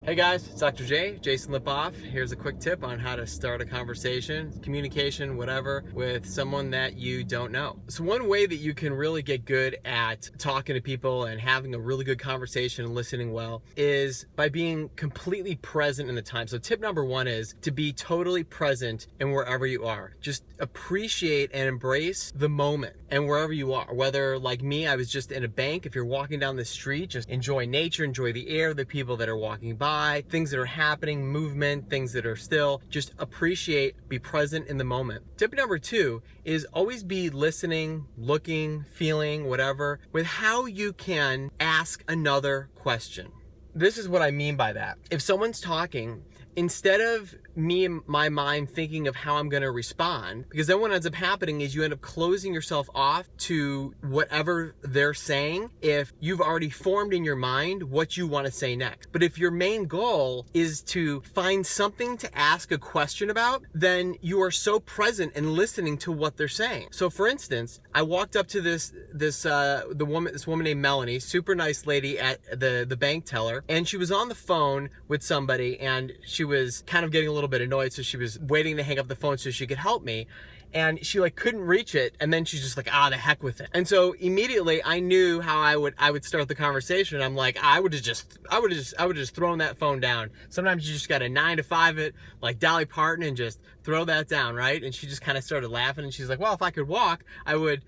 Hey guys, it's Dr. J, Jason Lipoff. Here's a quick tip on how to start a conversation, communication, whatever, with someone that you don't know. So one way that you can really get good at talking to people and having a really good conversation and listening well is by being completely present in the time. So tip number one is to be totally present in wherever you are. Just appreciate and embrace the moment and wherever you are. Whether like me, I was just in a bank. If you're walking down the street, just enjoy nature, enjoy the air, the people that are walking by, things that are happening, movement, things that are still. Just appreciate, be present in the moment. Tip number two is always be listening, looking, feeling, whatever, with how you can ask another question. This is what I mean by that. If someone's talking, instead of me in my mind thinking of how I'm going to respond, because then what ends up happening is you end up closing yourself off to whatever they're saying if you've already formed in your mind what you want to say next. But if your main goal is to find something to ask a question about, then you are so present and listening to what they're saying. So for instance, I walked up to this woman named Melanie, super nice lady at the bank teller, and she was on the phone with somebody, and she was kind of getting a little bit annoyed, so she was waiting to hang up the phone so she could help me, and she couldn't reach it, and then she's just like, the heck with it. And so immediately I knew how I would start the conversation. I'm like, I would have just thrown that phone down. Sometimes you just got to 9 to 5 it like Dolly Parton and just throw that down, right? And she just kind of started laughing, and she's like, well, if I could walk, I would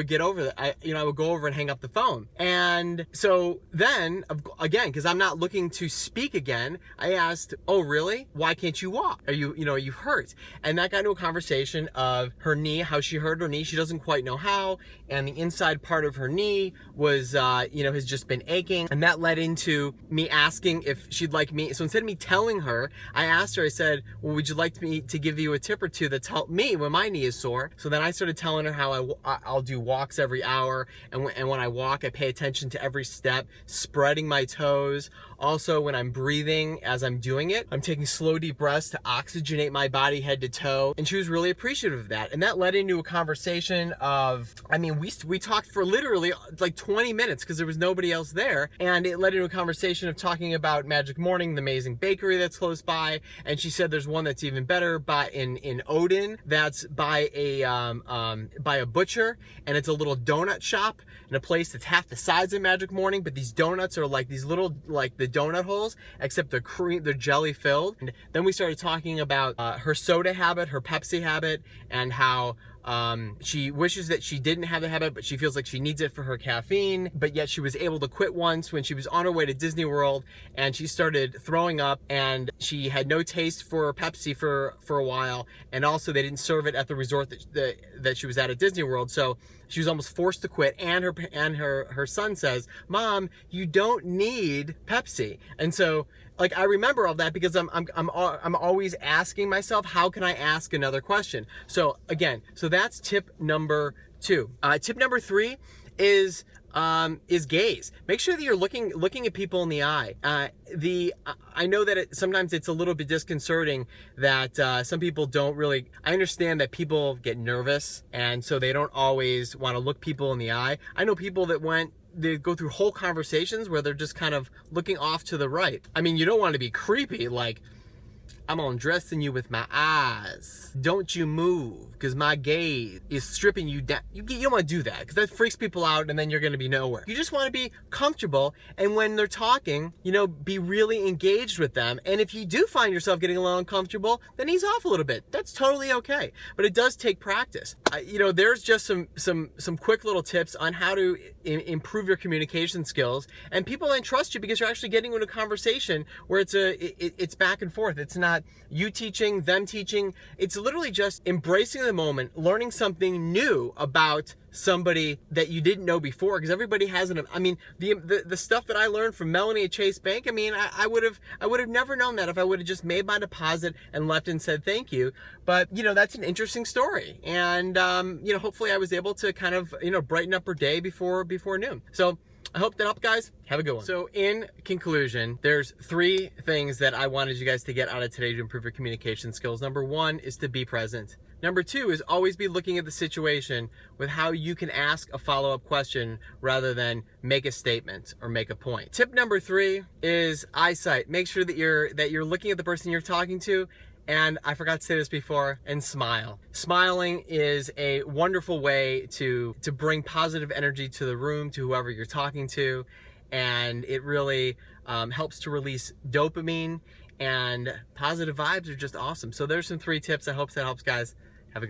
get over that. I would go over and hang up the phone. And so then again, because I'm not looking to speak again, I asked, oh really? Why can't you walk? Are you hurt? And that got into a conversation of her knee, how she hurt her knee. She doesn't quite know how, and the inside part of her knee was has just been aching, and that led into me asking if she'd like me. So instead of me telling her, I asked her, I said, well, would you like me to give you a tip or two that's helped me when my knee is sore? So then I started telling her how I'll do walks every hour, and when I walk, I pay attention to every step, spreading my toes. Also, when I'm breathing as I'm doing it, I'm taking slow deep breaths to oxygenate my body head to toe. And she was really appreciative of that. And that led into a conversation of, we talked for literally like 20 minutes because there was nobody else there. And it led into a conversation of talking about Magic Morning, the amazing bakery that's close by. And she said there's one that's even better in Odin, that's by a butcher, and it's a little donut shop in a place that's half the size of Magic Morning, but these donuts are like these little, like the donut holes, except they're jelly filled. And then we started talking about her soda habit, her Pepsi habit, and how she wishes that she didn't have the habit, but she feels like she needs it for her caffeine. But yet she was able to quit once when she was on her way to Disney World, and she started throwing up, and she had no taste for Pepsi for a while, and also they didn't serve it at the resort that she was at Disney World. So she was almost forced to quit, and her son says, "Mom, you don't need Pepsi." And so I remember all that because I'm always asking myself, how can I ask another question? So again, that's tip number two. Tip number three is gaze. Make sure that you're looking at people in the eye. I know that sometimes it's a little bit disconcerting that some people don't really. I understand that people get nervous, and so they don't always want to look people in the eye. I know people that they go through whole conversations where they're just kind of looking off to the right. I mean, you don't want to be creepy, like, I'm undressing you with my eyes. Don't you move, because my gaze is stripping you down. You don't want to do that, because that freaks people out, and then you're going to be nowhere. You just want to be comfortable, and when they're talking, be really engaged with them. And if you do find yourself getting a little uncomfortable, then ease off a little bit. That's totally okay. But it does take practice. There's just some quick little tips on how to improve your communication skills, and people then trust you because you're actually getting into a conversation where it's back and forth. It's not you teaching, them teaching. It's literally just embracing the moment, learning something new about somebody that you didn't know before, because everybody has the stuff that I learned from Melanie at Chase Bank. I would have never known that if I would have just made my deposit and left and said thank you. But that's an interesting story, and hopefully I was able to kind of brighten up her day before noon. So I hope that helped, guys. Have a good one. So in conclusion, there's 3 things that I wanted you guys to get out of today to improve your communication skills. Number 1 is to be present. Number 2 is always be looking at the situation with how you can ask a follow-up question rather than make a statement or make a point. Tip number 3 is eyesight. Make sure that you're looking at the person you're talking to, and I forgot to say this before, and smile. Smiling is a wonderful way to bring positive energy to the room, to whoever you're talking to, and it really helps to release dopamine, and positive vibes are just awesome. So there's some 3 tips. I hope that helps, guys.